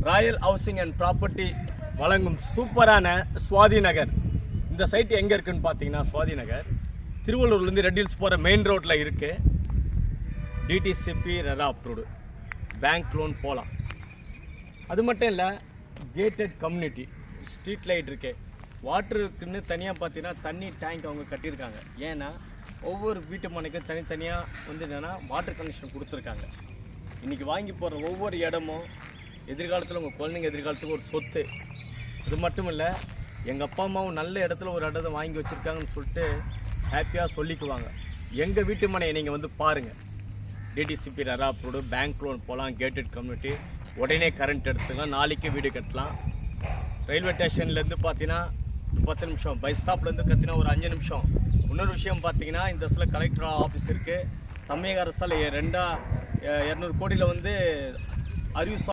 Royal housing and property வழங்கும் சூப்பரான சுவாதி நகர். இந்த சைட் எங்கே இருக்குன்னு பார்த்தீங்கன்னா, சுவாதி நகர் திருவள்ளூர்லேருந்து ரெட் ஹில்ஸ் போகிற மெயின் ரோட்டில் இருக்குது. DTCP RERA approved, bank loan போகலாம். அது மட்டும் இல்லை, கேட்டட் கம்யூனிட்டி, ஸ்ட்ரீட் லைட் இருக்கு, வாட்டருக்குன்னு தனியாக பார்த்தீங்கன்னா தண்ணி டேங்க் அவங்க கட்டியிருக்காங்க. ஏன்னா ஒவ்வொரு வீட்டு மனைக்கும் தனித்தனியாக வந்து என்னென்னா வாட்டர் கனெக்ஷன் கொடுத்துருக்காங்க. இன்றைக்கி வாங்கி போடுற ஒவ்வொரு இடமும் எதிர்காலத்தில் உங்கள் குழந்தைங்க எதிர்காலத்துக்கு ஒரு சொத்து. இது மட்டும் இல்லை, எங்கள் அப்பா அம்மாவும் நல்ல இடத்துல ஒரு இடத்த வாங்கி வச்சுருக்காங்கன்னு சொல்லிட்டு ஹாப்பியாக சொல்லிக்குவாங்க. எங்கள் வீட்டு மனையை நீங்கள் வந்து பாருங்கள். DTCP RERA approved, bank loan போகலாம், கேட்டட் கம்யூனிட்டி, உடனே கரண்ட் எடுத்துக்கலாம், நாளைக்கே வீடு கட்டலாம். ரயில்வே ஸ்டேஷன்லேருந்து பார்த்தீங்கன்னா 10 நிமிஷம், பஸ் ஸ்டாப்லேருந்து பார்த்தீங்கன்னா ஒரு 5 நிமிஷம். இன்னொரு விஷயம் பார்த்தீங்கன்னா, இந்த இடத்துல கலெக்டர் ஆஃபீஸ் இருக்குது. தமிழக அரசால் 200 கோடியில் வந்து அறிவு